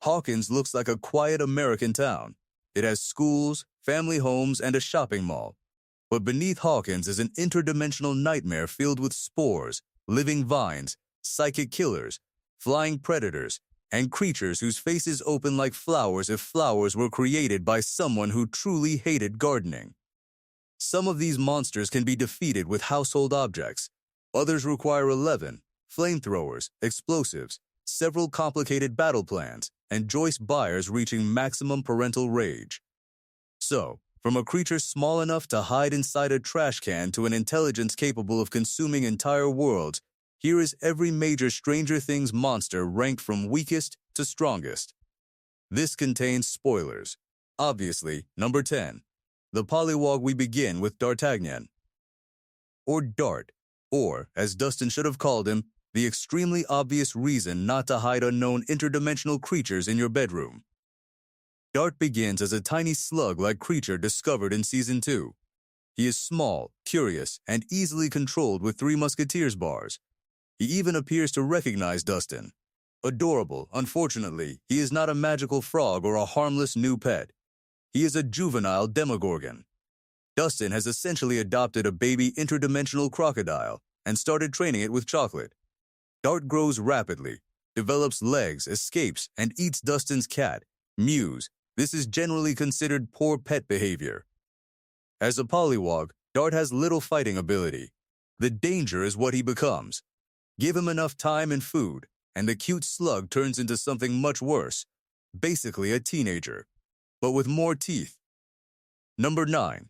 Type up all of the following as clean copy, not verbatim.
Hawkins looks like a quiet American town. It has schools, family homes, and a shopping mall. But beneath Hawkins is an interdimensional nightmare filled with spores, living vines, psychic killers, flying predators, and creatures whose faces open like flowers if flowers were created by someone who truly hated gardening. Some of these monsters can be defeated with household objects. Others require 11 flamethrowers, explosives, several complicated battle plans, and Joyce buyers reaching maximum parental rage. So, from a creature small enough to hide inside a trash can to an intelligence capable of consuming entire worlds, here is every major Stranger Things monster ranked from weakest to strongest. This contains spoilers. Obviously, number 10. The polywog. We begin with D'Artagnan. Or Dart, or, as Dustin should have called him, the extremely obvious reason not to hide unknown interdimensional creatures in your bedroom. Dart begins as a tiny slug-like creature discovered in Season 2. He is small, curious, and easily controlled with 3 Musketeers bars. He even appears to recognize Dustin. Adorable, unfortunately, he is not a magical frog or a harmless new pet. He is a juvenile Demogorgon. Dustin has essentially adopted a baby interdimensional crocodile and started training it with chocolate. Dart grows rapidly, develops legs, escapes, and eats Dustin's cat, Muse. This is generally considered poor pet behavior. As a polywog, Dart has little fighting ability. The danger is what he becomes. Give him enough time and food, and the cute slug turns into something much worse, basically a teenager, but with more teeth. Number 9.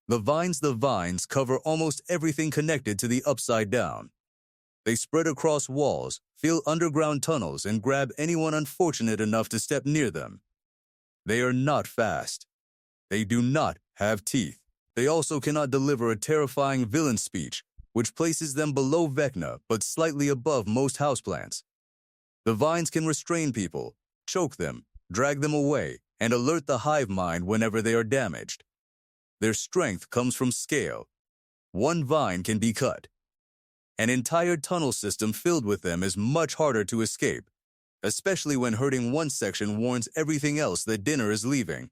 The vines. The vines cover almost everything connected to the Upside Down. They spread across walls, fill underground tunnels, and grab anyone unfortunate enough to step near them. They are not fast. They do not have teeth. They also cannot deliver a terrifying villain speech, which places them below Vecna but slightly above most houseplants. The vines can restrain people, choke them, drag them away, and alert the hive mind whenever they are damaged. Their strength comes from scale. One vine can be cut. An entire tunnel system filled with them is much harder to escape, especially when hurting one section warns everything else that dinner is leaving.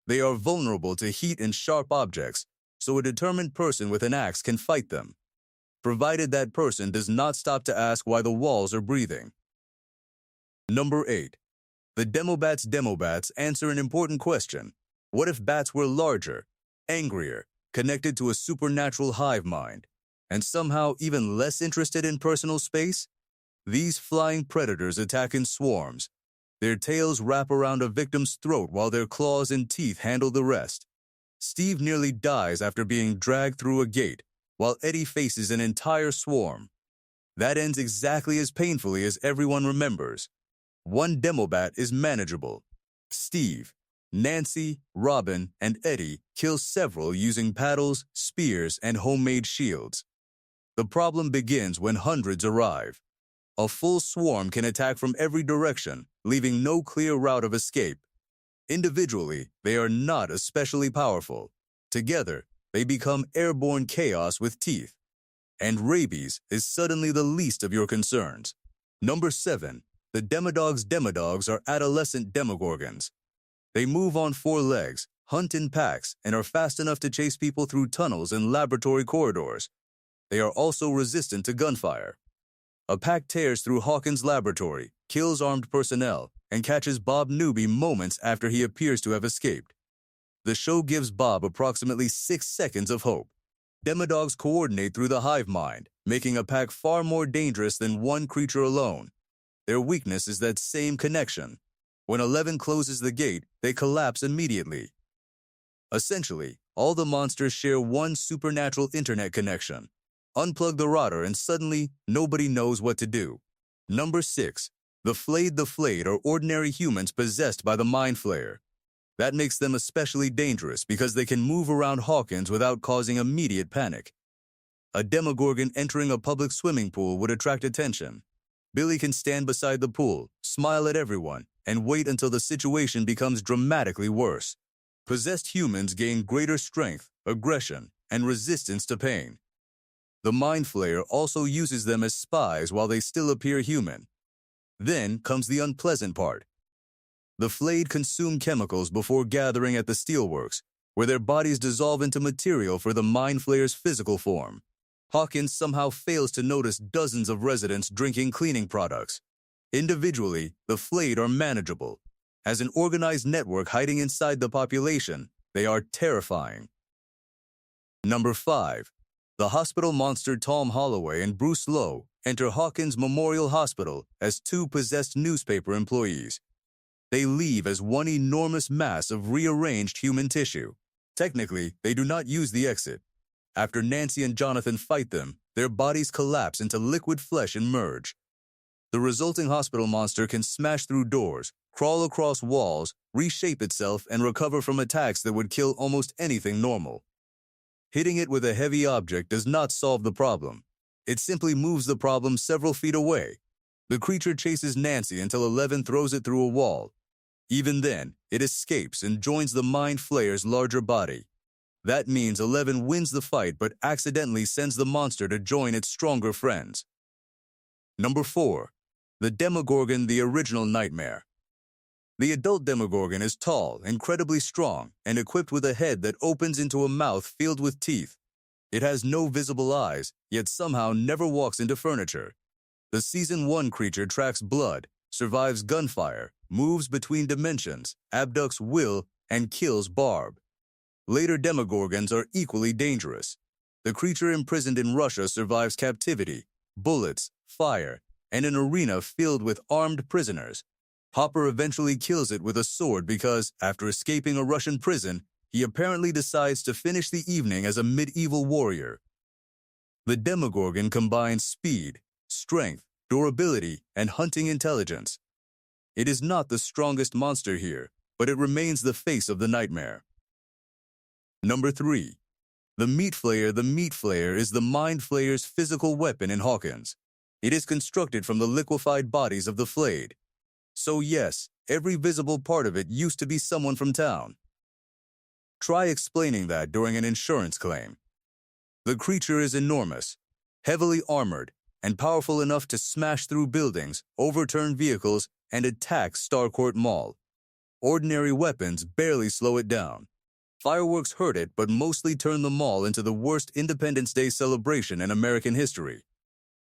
They are vulnerable to heat and sharp objects, so a determined person with an axe can fight them, provided that person does not stop to ask why the walls are breathing. Number 8. The Demobats. Demobats answer an important question. What if bats were larger, angrier, connected to a supernatural hive mind, and somehow even less interested in personal space? These flying predators attack in swarms. Their tails wrap around a victim's throat while their claws and teeth handle the rest. Steve nearly dies after being dragged through a gate, while Eddie faces an entire swarm. That ends exactly as painfully as everyone remembers. One Demobat is manageable. Steve, Nancy, Robin, and Eddie kill several using paddles, spears, and homemade shields. The problem begins when hundreds arrive. A full swarm can attack from every direction, leaving no clear route of escape. Individually, they are not especially powerful. Together, they become airborne chaos with teeth. And rabies is suddenly the least of your concerns. Number 7. The Demodogs. Demodogs are adolescent Demogorgons. They move on 4 legs, hunt in packs, and are fast enough to chase people through tunnels and laboratory corridors. They are also resistant to gunfire. A pack tears through Hawkins' laboratory, kills armed personnel, and catches Bob Newby moments after he appears to have escaped. The show gives Bob approximately 6 seconds of hope. Demodogs coordinate through the hive mind, making a pack far more dangerous than one creature alone. Their weakness is that same connection. When 11 closes the gate, they collapse immediately. Essentially, all the monsters share one supernatural internet connection. Unplug the router and suddenly, nobody knows what to do. Number 6. The flayed. The flayed are ordinary humans possessed by the Mind Flayer. That makes them especially dangerous because they can move around Hawkins without causing immediate panic. A Demogorgon entering a public swimming pool would attract attention. Billy can stand beside the pool, smile at everyone, and wait until the situation becomes dramatically worse. Possessed humans gain greater strength, aggression, and resistance to pain. The Mind Flayer also uses them as spies while they still appear human. Then comes the unpleasant part. The flayed consume chemicals before gathering at the steelworks, where their bodies dissolve into material for the Mind Flayer's physical form. Hawkins somehow fails to notice dozens of residents drinking cleaning products. Individually, the flayed are manageable. As an organized network hiding inside the population, they are terrifying. Number 5. The hospital monster Tom Holloway and Bruce Lowe enter Hawkins Memorial Hospital as two possessed newspaper employees. They leave as one enormous mass of rearranged human tissue. Technically, they do not use the exit. After Nancy and Jonathan fight them, their bodies collapse into liquid flesh and merge. The resulting hospital monster can smash through doors, crawl across walls, reshape itself, and recover from attacks that would kill almost anything normal. Hitting it with a heavy object does not solve the problem. It simply moves the problem several feet away. The creature chases Nancy until 11 throws it through a wall. Even then, it escapes and joins the Mind Flayer's larger body. That means 11 wins the fight but accidentally sends the monster to join its stronger friends. Number 4. The Demogorgon, the original nightmare. The adult Demogorgon is tall, incredibly strong, and equipped with a head that opens into a mouth filled with teeth. It has no visible eyes, yet somehow never walks into furniture. The Season 1 creature tracks blood, survives gunfire, moves between dimensions, abducts Will, and kills Barb. Later Demogorgons are equally dangerous. The creature imprisoned in Russia survives captivity, bullets, fire, and an arena filled with armed prisoners. Hopper eventually kills it with a sword because, after escaping a Russian prison, he apparently decides to finish the evening as a medieval warrior. The Demogorgon combines speed, strength, durability, and hunting intelligence. It is not the strongest monster here, but it remains the face of the nightmare. Number 3. The Meat Flayer. The Meat Flayer is the Mind Flayer's physical weapon in Hawkins. It is constructed from the liquefied bodies of the flayed. So yes, every visible part of it used to be someone from town. Try explaining that during an insurance claim. The creature is enormous, heavily armored, and powerful enough to smash through buildings, overturn vehicles, and attack Starcourt Mall. Ordinary weapons barely slow it down. Fireworks hurt it, but mostly turn the mall into the worst Independence Day celebration in American history.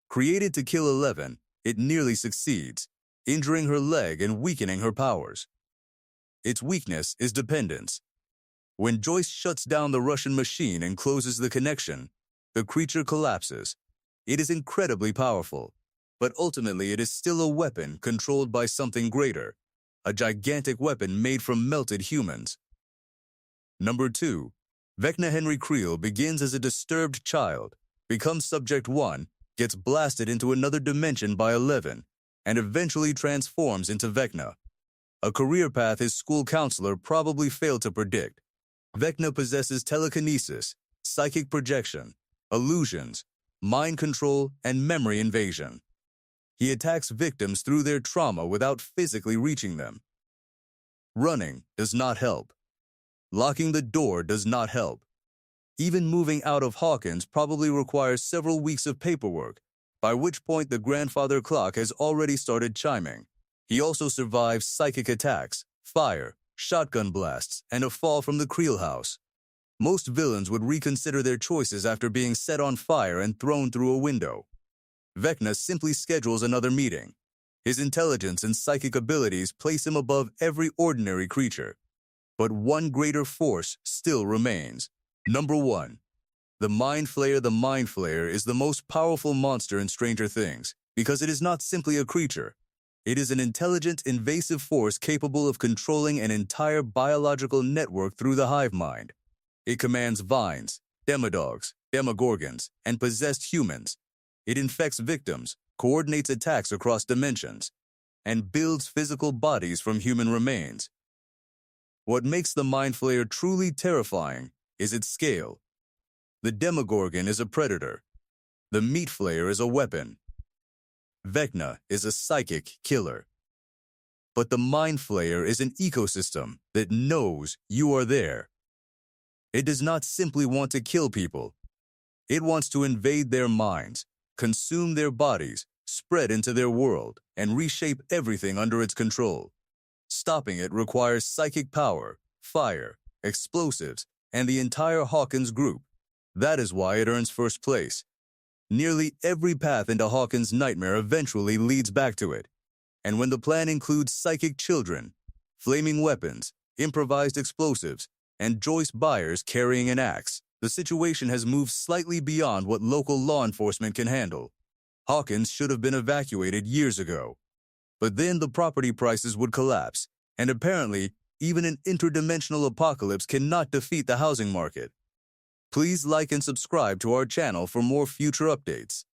Created to kill 11, it nearly succeeds, injuring her leg and weakening her powers. Its weakness is dependence. When Joyce shuts down the Russian machine and closes the connection, the creature collapses. It is incredibly powerful, but ultimately it is still a weapon controlled by something greater, a gigantic weapon made from melted humans. Number 2. Vecna. Henry Creel begins as a disturbed child, becomes Subject 1, gets blasted into another dimension by 11, and eventually transforms into Vecna. A career path his school counselor probably failed to predict. Vecna possesses telekinesis, psychic projection, illusions, mind control, and memory invasion. He attacks victims through their trauma without physically reaching them. Running does not help. Locking the door does not help. Even moving out of Hawkins probably requires several weeks of paperwork, by which point the grandfather clock has already started chiming. He also survives psychic attacks, fire, shotgun blasts, and a fall from the Creel house. Most villains would reconsider their choices after being set on fire and thrown through a window. Vecna simply schedules another meeting. His intelligence and psychic abilities place him above every ordinary creature. But one greater force still remains. Number 1. The Mind Flayer. The Mind Flayer is the most powerful monster in Stranger Things because it is not simply a creature. It is an intelligent, invasive force capable of controlling an entire biological network through the hive mind. It commands vines, demodogs, demogorgons, and possessed humans. It infects victims, coordinates attacks across dimensions, and builds physical bodies from human remains. What makes the Mind Flayer truly terrifying is its scale. The Demogorgon is a predator. The Meat Flayer is a weapon. Vecna is a psychic killer. But the Mind Flayer is an ecosystem that knows you are there. It does not simply want to kill people. It wants to invade their minds, consume their bodies, spread into their world, and reshape everything under its control. Stopping it requires psychic power, fire, explosives, and the entire Hawkins group. That is why it earns first place. Nearly every path into Hawkins' nightmare eventually leads back to it. And when the plan includes psychic children, flaming weapons, improvised explosives, and Joyce Byers carrying an axe, the situation has moved slightly beyond what local law enforcement can handle. Hawkins should have been evacuated years ago. But then the property prices would collapse, and apparently, even an interdimensional apocalypse cannot defeat the housing market. Please like and subscribe to our channel for more future updates.